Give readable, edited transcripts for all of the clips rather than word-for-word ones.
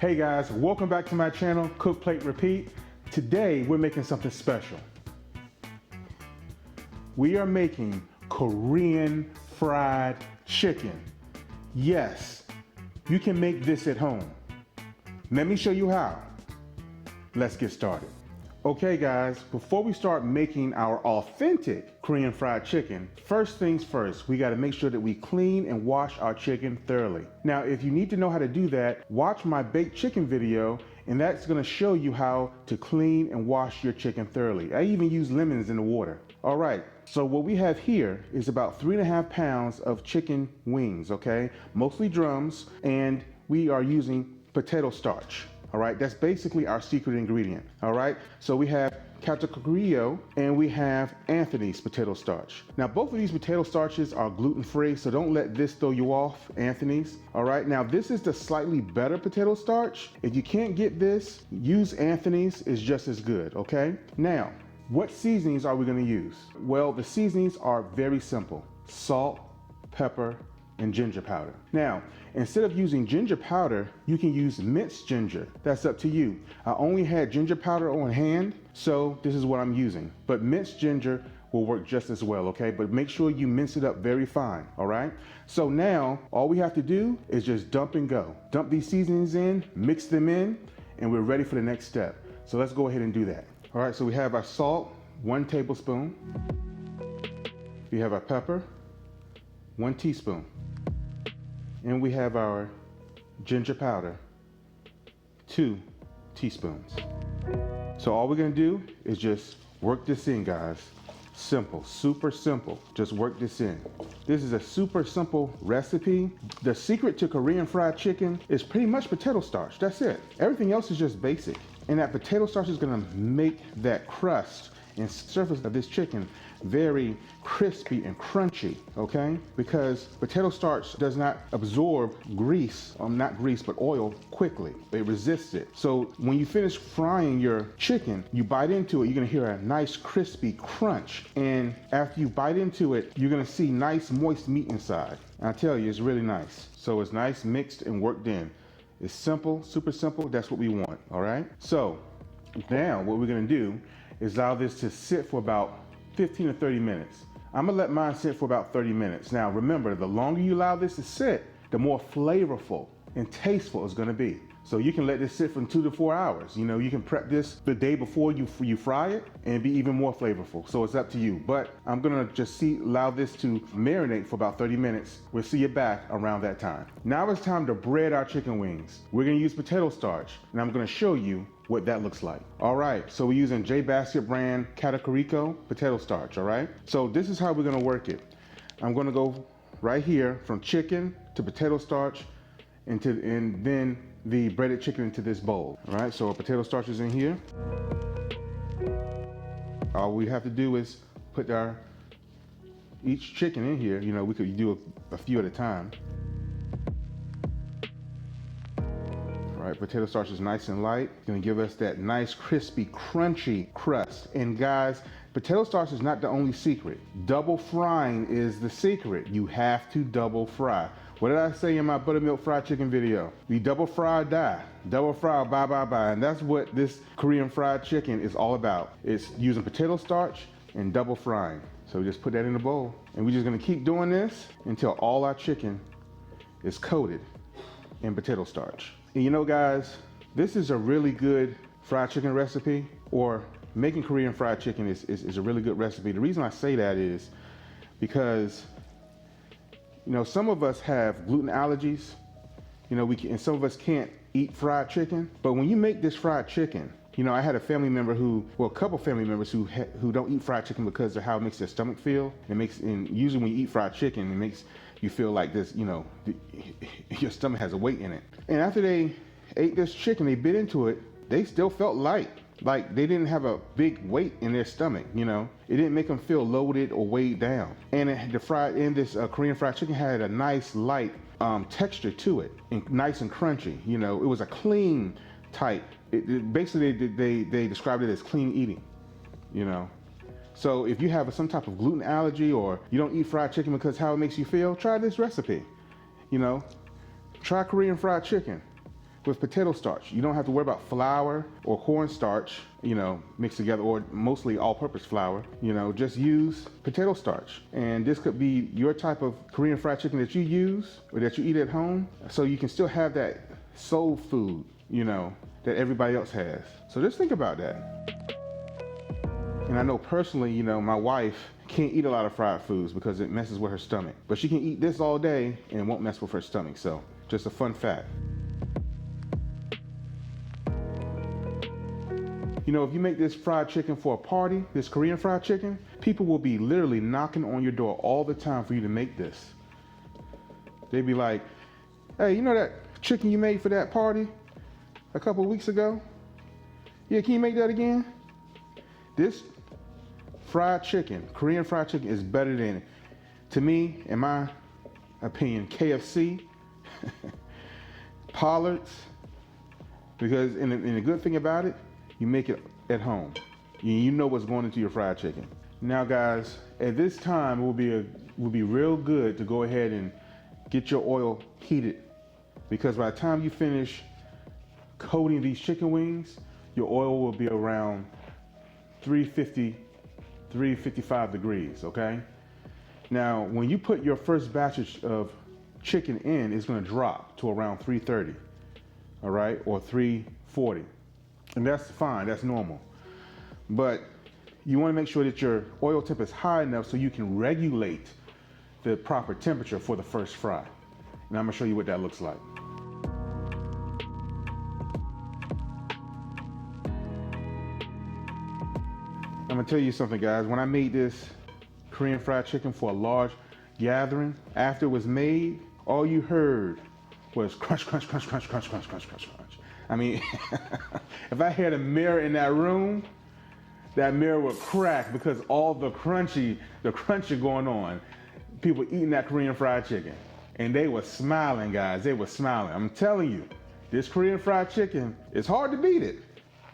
Hey guys, welcome back to my channel, Cook, Plate, Repeat. Today we're making something special. We are making Korean fried chicken. Yes, you can make this at home. Let me show you how. Let's get started. Okay guys, before we start making our authentic Korean fried chicken, first things first, we gotta make sure that we clean and wash our chicken thoroughly. Now, if you need to know how to do that, watch my baked chicken video, and that's gonna show you how to clean and wash your chicken thoroughly. I even use lemons in the water. All right, so what we have here is about 3.5 pounds of chicken wings, okay? Mostly drums, and we are using potato starch. All right, that's basically our secret ingredient. All right, so we have Categorio and we have Anthony's potato starch. Now, both of these potato starches are gluten-free, so don't let this throw you off, Anthony's. All right, now this is the slightly better potato starch. If you can't get this, use Anthony's, is just as good, okay? Now, what seasonings are we gonna use? Well, the seasonings are very simple: salt, pepper, and ginger powder. Now, instead of using ginger powder, you can use minced ginger. That's up to you. I only had ginger powder on hand, so this is what I'm using. But minced ginger will work just as well, okay? But make sure you mince it up very fine, all right? So now, all we have to do is just dump and go. Dump these seasonings in, mix them in, and we're ready for the next step. So let's go ahead and do that. All right, so we have our salt, 1 tablespoon. We have our pepper, 1 teaspoon. And we have our ginger powder, 2 teaspoons. So all we're gonna do is just work this in, guys. Simple, super simple. Just work this in. This is a super simple recipe. The secret to Korean fried chicken is pretty much potato starch. That's it. Everything else is just basic. And that potato starch is gonna make that crust and surface of this chicken very crispy and crunchy, okay? Because potato starch does not absorb grease, not grease, but oil quickly. It resists it. So when you finish frying your chicken, you bite into it, you're gonna hear a nice crispy crunch. And after you bite into it, you're gonna see nice moist meat inside. And I tell you, it's really nice. So it's nice, mixed, and worked in. It's simple, super simple, that's what we want, all right? So now what we're gonna do is allow this to sit for about 15 to 30 minutes. I'm gonna let mine sit for about 30 minutes. Now remember, the longer you allow this to sit, the more flavorful and tasteful it's gonna be. So you can let this sit for 2 to 4 hours. You know, you can prep this the day before you fry it and be even more flavorful. So it's up to you. But I'm gonna just allow this to marinate for about 30 minutes. We'll see you back around that time. Now it's time to bread our chicken wings. We're gonna use potato starch, and I'm gonna show you what that looks like. All right, so we're using J Basket brand Categorio potato starch, all right? So this is how we're gonna work it. I'm gonna go right here from chicken to potato starch and then the breaded chicken into this bowl. All right, so our potato starch is in here. All we have to do is put each chicken in here. You know, we could do a few at a time. All right, potato starch is nice and light. It's gonna give us that nice, crispy, crunchy crust. And guys, potato starch is not the only secret. Double frying is the secret. You have to double fry. What did I say in my buttermilk fried chicken video? We double fry or die. Double fry or bye bye bye. And that's what this Korean fried chicken is all about. It's using potato starch and double frying. So we just put that in the bowl. And we're just gonna keep doing this until all our chicken is coated in potato starch. And you know guys, this is a really good fried chicken recipe, or making Korean fried chicken is a really good recipe. The reason I say that is because, you know, some of us have gluten allergies, you know, and some of us can't eat fried chicken. But when you make this fried chicken, you know, I had a family member a couple family members who don't eat fried chicken because of how it makes their stomach feel. And usually when you eat fried chicken, it makes you feel like this, you know, your stomach has a weight in it. And after they ate this chicken, they bit into it, they still felt light. Like they didn't have a big weight in their stomach, you know. It didn't make them feel loaded or weighed down. And this Korean fried chicken had a nice light texture to it, and nice and crunchy. You know, it was a clean type. Basically, they described it as clean eating, you know. So if you have some type of gluten allergy or you don't eat fried chicken because how it makes you feel, try this recipe. You know, try Korean fried chicken. with potato starch. You don't have to worry about flour or cornstarch, mixed together, or mostly all-purpose flour. Just use potato starch. And this could be your type of Korean fried chicken that you use or that you eat at home, so you can still have that soul food, that everybody else has. So just think about that. And I know personally, my wife can't eat a lot of fried foods because it messes with her stomach. But she can eat this all day and it won't mess with her stomach. So just a fun fact. If you make this fried chicken for a party, this Korean fried chicken, people will be literally knocking on your door all the time for you to make this. They'd be like, hey, that chicken you made for that party a couple of weeks ago? Yeah, can you make that again? This fried chicken, Korean fried chicken, is better than, to me, in my opinion, KFC, Pollard's, because and the good thing about it, you make it at home. You know what's going into your fried chicken. Now guys, at this time it will be real good to go ahead and get your oil heated, because by the time you finish coating these chicken wings, your oil will be around 350, 355 degrees, okay? Now, when you put your first batch of chicken in, it's gonna drop to around 330, all right, or 340. And that's fine, that's normal. But you wanna make sure that your oil temp is high enough so you can regulate the proper temperature for the first fry. And I'm gonna show you what that looks like. I'm gonna tell you something, guys. When I made this Korean fried chicken for a large gathering, after it was made, all you heard was crunch, crunch, crunch, crunch, crunch, crunch, crunch, crunch, crunch. I mean, if I had a mirror in that room, that mirror would crack because all the crunchy going on. People eating that Korean fried chicken. And they were smiling, guys. They were smiling. I'm telling you, this Korean fried chicken, it's hard to beat it.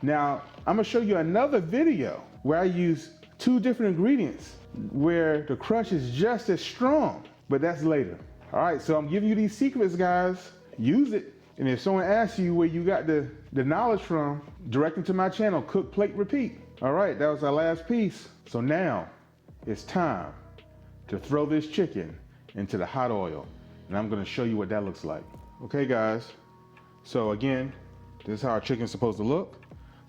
Now, I'm gonna show you another video where I use 2 different ingredients where the crunch is just as strong, but that's later. All right, so I'm giving you these secrets, guys. Use it. And if someone asks you where you got the knowledge from, direct them to my channel, Cook, Plate, Repeat. All right, that was our last piece. So now it's time to throw this chicken into the hot oil. And I'm gonna show you what that looks like. Okay, guys. So again, this is how our chicken's supposed to look.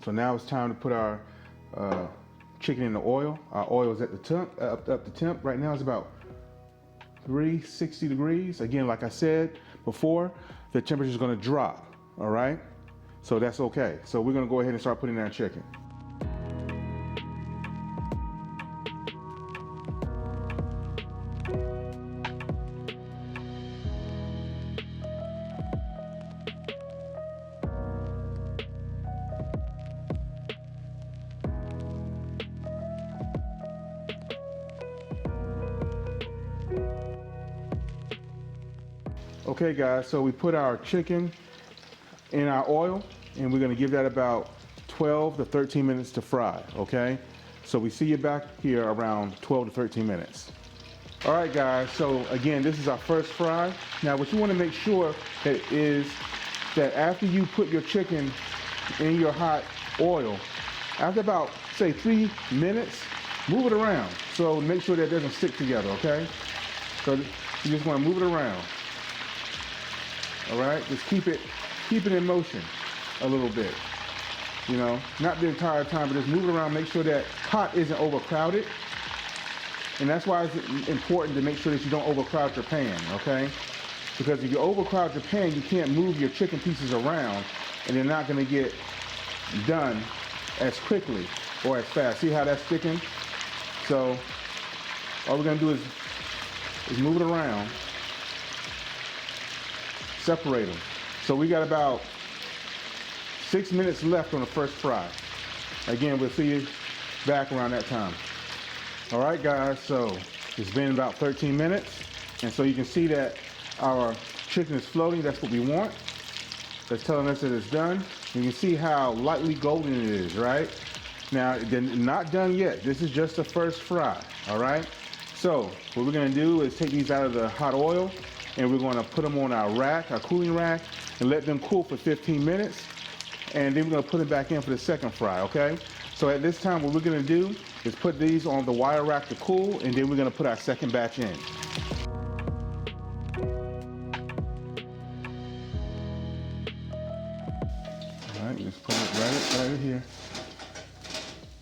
So now it's time to put our chicken in the oil. Our oil is at the temp, up the temp. Right now it's about 360 degrees. Again, like I said before, the temperature is gonna drop, all right? So that's okay. So we're gonna go ahead and start putting in our chicken. Okay guys, so we put our chicken in our oil and we're gonna give that about 12 to 13 minutes to fry, okay? So we see you back here around 12 to 13 minutes. All right guys, so again, this is our first fry. Now what you wanna make sure that is that after you put your chicken in your hot oil, after about, say 3 minutes, move it around. So make sure that it doesn't stick together, okay? So you just wanna move it around. All right, just keep it in motion a little bit, not the entire time, but just move it around, make sure that pot isn't overcrowded. And that's why it's important to make sure that you don't overcrowd your pan, okay? Because if you overcrowd your pan, you can't move your chicken pieces around and they're not gonna get done as quickly or as fast. See how that's sticking? So all we're gonna do is move it around. Separate them. So we got about 6 minutes left on the first fry. Again, we'll see you back around that time. All right, guys, so it's been about 13 minutes. And so you can see that our chicken is floating. That's what we want. That's telling us that it's done. You can see how lightly golden it is, right? Now, they're not done yet. This is just the first fry, all right? So what we're gonna do is take these out of the hot oil and we're going to put them on our rack, our cooling rack, and let them cool for 15 minutes. And then we're going to put them back in for the second fry, okay? So at this time, what we're going to do is put these on the wire rack to cool, and then we're going to put our second batch in. All right, just put it right here.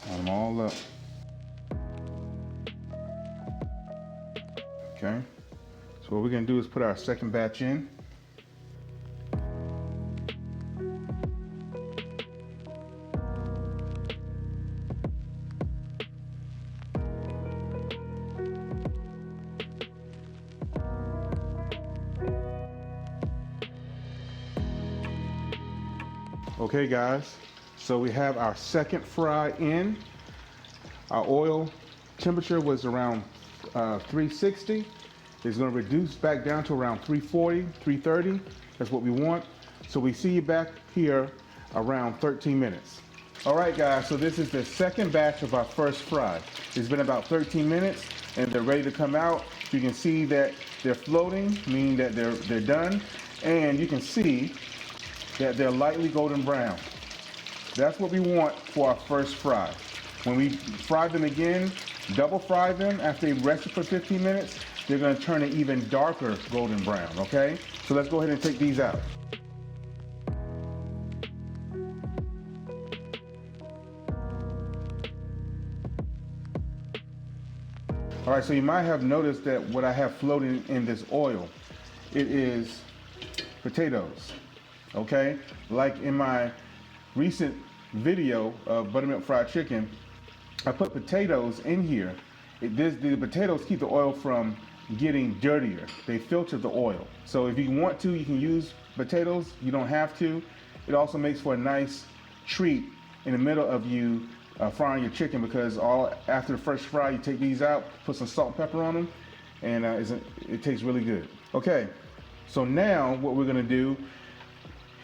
Line them all up. Okay, so what we're going to do is put our second batch in. Okay guys, so we have our second fry in. Our oil temperature was around 360. It's going to reduce back down to around 340, 330. That's what we want. So we see you back here around 13 minutes. All right guys, so this is the second batch of our first fry. It's been about 13 minutes and they're ready to come out. You can see that they're floating, meaning that they're done. And you can see that they're lightly golden brown. That's what we want for our first fry. When we fry them again, double fry them after they rested for 15 minutes, they're gonna turn an even darker golden brown, okay? So let's go ahead and take these out. All right, so you might have noticed that what I have floating in this oil, it is potatoes. Okay, like in my recent video of buttermilk fried chicken, I put potatoes in here. The potatoes keep the oil from getting dirtier. They filter the oil. So if you want to, you can use potatoes. You don't have to. It also makes for a nice treat in the middle of you frying your chicken, because after the first fry, you take these out, put some salt and pepper on them, and it tastes really good. Okay, so now what we're gonna do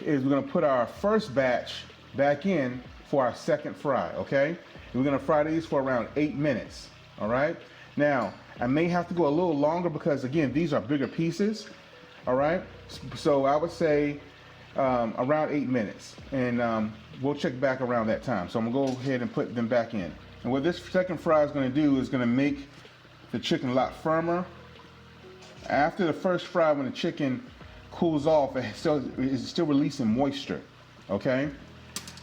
is we're gonna put our first batch back in for our second fry, okay? And we're gonna fry these for around 8 minutes, all right? Now, I may have to go a little longer because, again, these are bigger pieces, all right? So I would say around 8 minutes, and we'll check back around that time. So I'm gonna go ahead and put them back in. And what this second fry is gonna do is gonna make the chicken a lot firmer. After the first fry, when the chicken cools off, it's still releasing moisture, okay?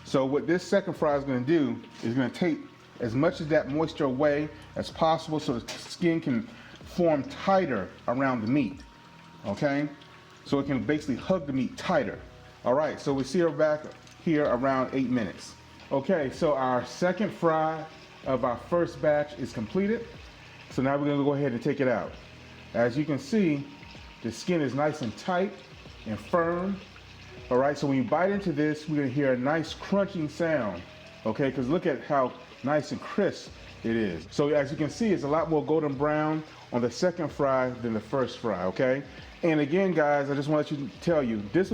So what this second fry is going to do is going to take as much of that moisture away as possible so the skin can form tighter around the meat, okay? So it can basically hug the meat tighter. All right, so we see her back here around 8 minutes. Okay, so our second fry of our first batch is completed. So now we're going to go ahead and take it out. As you can see, the skin is nice and tight and firm. All right, so when you bite into this, we're gonna hear a nice crunching sound, okay? Because look at how nice and crisp it is. So as you can see, it's a lot more golden brown on the second fry than the first fry, okay? And again, guys, I just want to tell you, this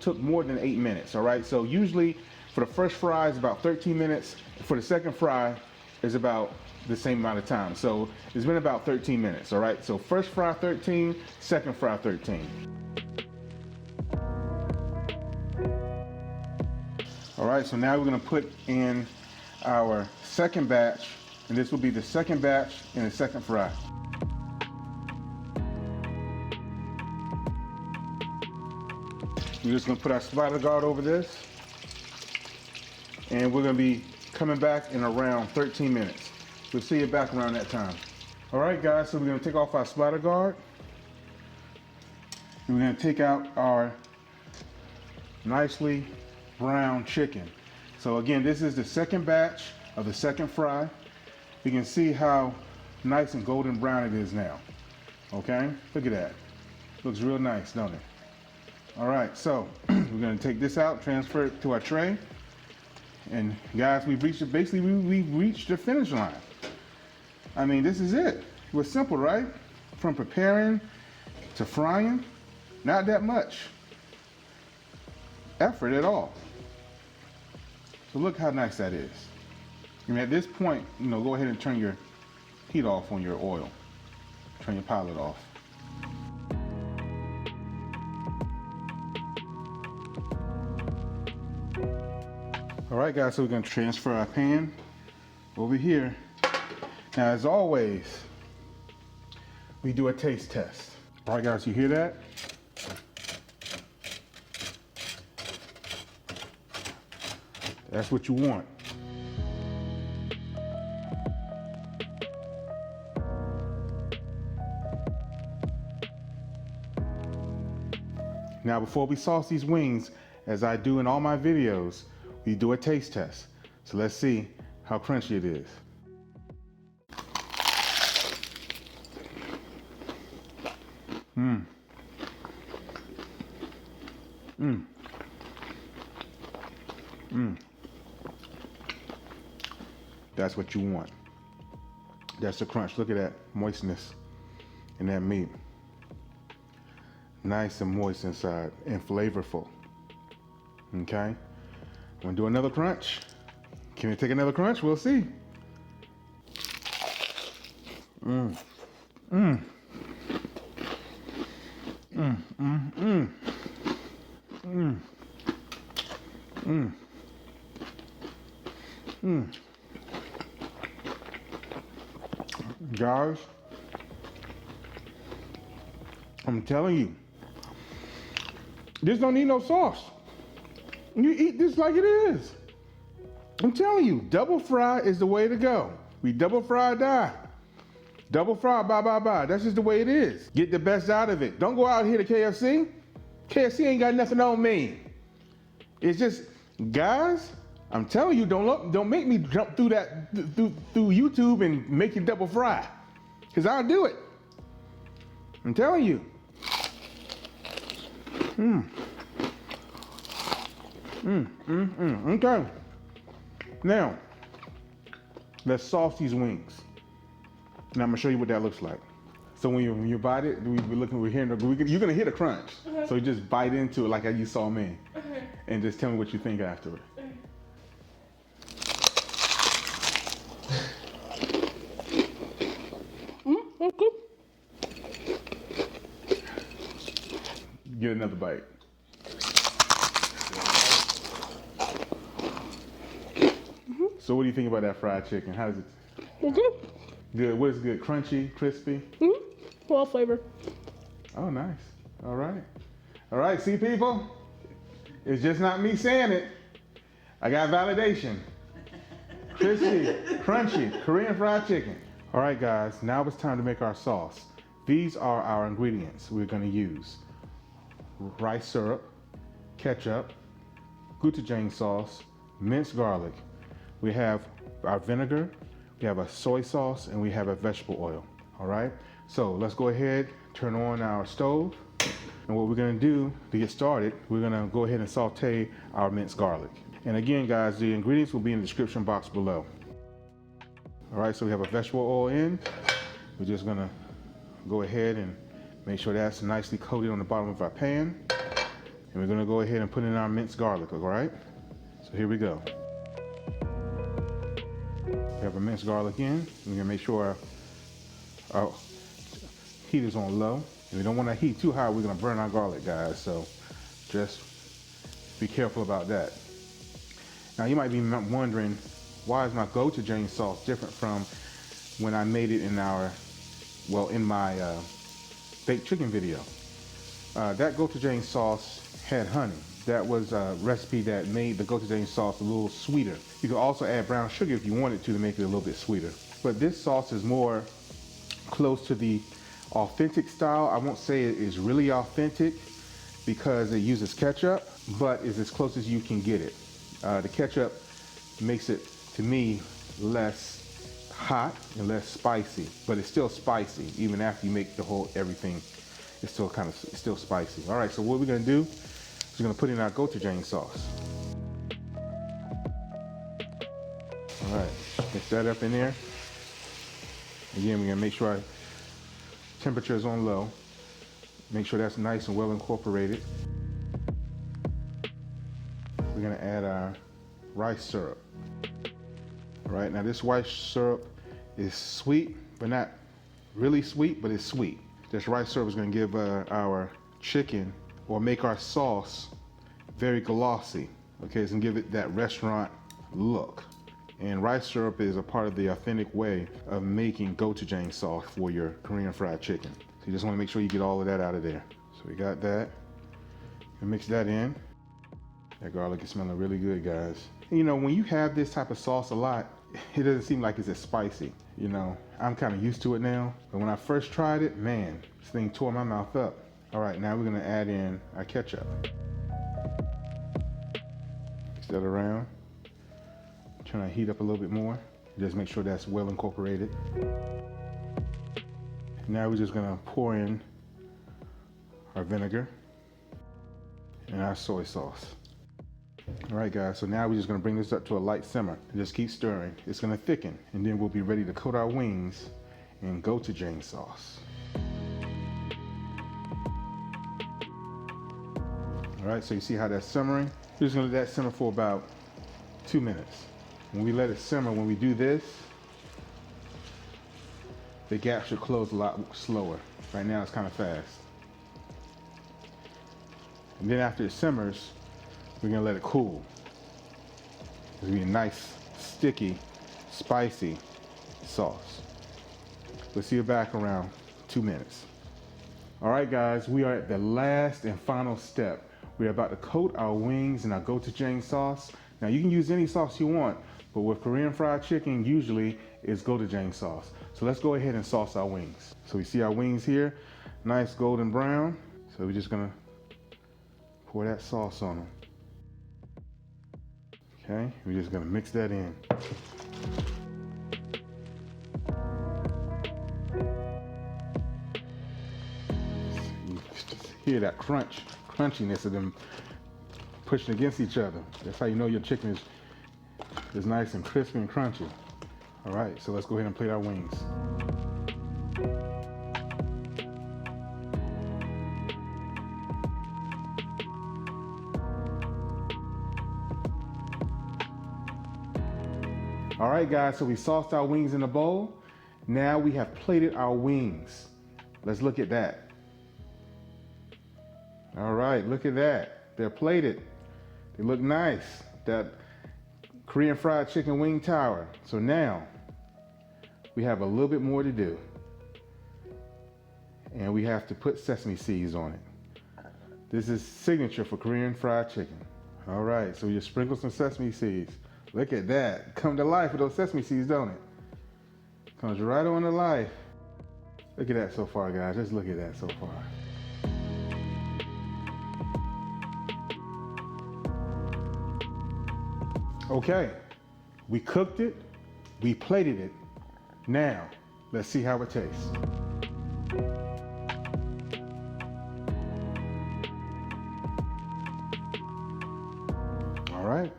took more than 8 minutes, all right? So usually for the first fry is about 13 minutes. For the second fry is about the same amount of time. So it's been about 13 minutes, all right? So first fry 13, second fry 13. All right, so now we're gonna put in our second batch, and this will be the second batch in the second fry. We're just gonna put our splatter guard over this, and we're gonna be coming back in around 13 minutes. We'll see you back around that time. All right, guys, so we're gonna take off our splatter guard. And we're gonna take out our nicely brown chicken. So again, this is the second batch of the second fry. You can see how nice and golden brown it is now. Okay, look at that. Looks real nice, don't it? All right, so we're gonna take this out, transfer it to our tray. And guys, we've reached the finish line. I mean, this is it. It was simple, right? From preparing to frying, not that much effort at all. So look how nice that is. And at this point, go ahead and turn your heat off on your oil. Turn your pilot off. All right, guys, so we're gonna transfer our pan over here. Now, as always, we do a taste test. All right, guys, you hear that? That's what you want. Now, before we sauce these wings, as I do in all my videos, we do a taste test. So let's see how crunchy it is. Mmm. Mmm. Mmm. That's what you want. That's the crunch. Look at that moistness in that meat. Nice and moist inside and flavorful. Okay? I'm gonna do another crunch. Can we take another crunch? We'll see. Mmm. Mmm. Mmm. Mmm. Mmm. Mmm. Mmm. Mmm. Guys, I'm telling you, this don't need no sauce. You eat this like it is. I'm telling you, double fry is the way to go. We double fry, die. Double fry, bye, bye, bye. That's just the way it is. Get the best out of it. Don't go out here to KFC. KFC ain't got nothing on me. It's just, guys, I'm telling you, don't make me jump through that through YouTube and make you double fry, cause I'll do it. I'm telling you. Mmm. Mmm. Mmm. Mmm. Okay. Now, let's sauce these wings. Now I'm gonna show you what that looks like. So when you bite it, we're hearing you're gonna hear the crunch. So you just bite into it like how you saw me, and just tell me what you think after it. Okay. Get another bite. So what do you think about that fried chicken? How does it? It's good. Good. What is good? Crunchy, crispy? Well flavor. Oh, nice. All right. All right. See, people, it's just not me saying it. I got validation. Crispy, crunchy, Korean fried chicken. All right, guys. Now it's time to make our sauce. These are our ingredients we're going to use: rice syrup, ketchup, gochujang sauce, minced garlic. We have our vinegar, we have a soy sauce, and we have a vegetable oil. All right, so let's go ahead, turn on our stove, and what we're gonna do to get started, we're gonna go ahead and saute our minced garlic. And again, guys, the ingredients will be in the description box below. All right, so we have a vegetable oil in. We're just gonna go ahead and make sure that's nicely coated on the bottom of our pan. And we're gonna go ahead and put in our minced garlic, all right? So here we go. We have our minced garlic in. We're gonna make sure our heat is on low. And we don't want to heat too high, we're gonna burn our garlic, guys. So just be careful about that. Now you might be wondering, why is my gochujang sauce different from when I made it in my baked chicken video? That gochujang sauce had honey. That was a recipe that made the gochujang sauce a little sweeter. You could also add brown sugar if you wanted to make it a little bit sweeter. But this sauce is more close to the authentic style. I won't say it is really authentic because it uses ketchup, but it's as close as you can get it. The ketchup makes it, to me, less hot and less spicy, but it's still spicy. Even after you make the whole everything, it's still spicy. All right, so what we're gonna do is we're gonna put in our gochujang sauce. All right, mix that up in there. Again, we're gonna make sure our temperature is on low. Make sure that's nice and well incorporated. We're gonna add our rice syrup. All right, now this rice syrup is sweet, but not really sweet, but it's sweet. This rice syrup is gonna give our chicken, or make our sauce very glossy. Okay, it's gonna give it that restaurant look. And rice syrup is a part of the authentic way of making gochujang sauce for your Korean fried chicken. So you just want to make sure you get all of that out of there. So we got that. And mix that in. That garlic is smelling really good, guys. And you know, when you have this type of sauce a lot, it doesn't seem like it's as spicy. You know, I'm kind of used to it now. But when I first tried it, man, this thing tore my mouth up. All right, now we're gonna add in our ketchup. Mix that around. Turn our heat up a little bit more. Just make sure that's well incorporated. Now we're just gonna pour in our vinegar and our soy sauce. All right, guys, so now we're just gonna bring this up to a light simmer and just keep stirring. It's gonna thicken, and then we'll be ready to coat our wings in gochujang sauce. All right, so you see how that's simmering? We're just gonna let that simmer for about 2 minutes. When we let it simmer, when we do this, the gap should close a lot slower. Right now it's kind of fast. And then after it simmers, we're gonna let it cool. It's gonna be a nice, sticky, spicy sauce. We'll see you back around 2 minutes. All right, guys, we are at the last and final step. We're about to coat our wings in our gochujang sauce. Now you can use any sauce you want, but with Korean fried chicken, usually it's gochujang sauce. So let's go ahead and sauce our wings. So we see our wings here, nice golden brown. So we're just gonna pour that sauce on them. Okay, we're just gonna mix that in. You hear that crunchiness of them pushing against each other. That's how you know your chicken is nice and crispy and crunchy. All right, so let's go ahead and plate our wings. All right, guys, so we sauced our wings in a bowl. Now we have plated our wings. Let's look at that. All right, look at that. They're plated. They look nice. That Korean fried chicken wing tower. So now we have a little bit more to do. And we have to put sesame seeds on it. This is signature for Korean fried chicken. All right, so we just sprinkle some sesame seeds. Look at that. Come to life with those sesame seeds, don't it? Comes right on to life. Look at that so far, guys. Just look at that so far. Okay, we cooked it, we plated it. Now, let's see how it tastes. All right.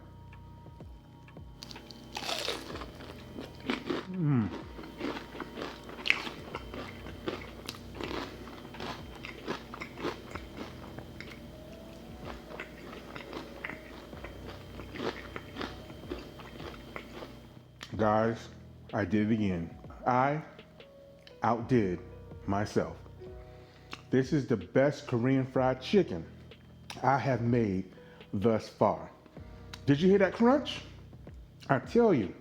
Guys, I did it again. I outdid myself. This is the best Korean fried chicken I have made thus far. Did you hear that crunch? I tell you,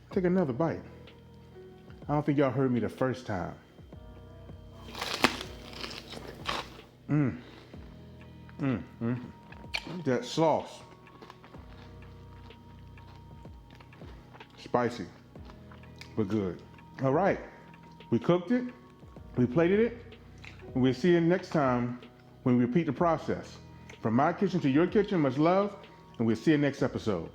take another bite. I don't think y'all heard me the first time. That sauce. Spicy, but good. All right, we cooked it, we plated it, and we'll see you next time when we repeat the process. From my kitchen to your kitchen, much love, and we'll see you next episode.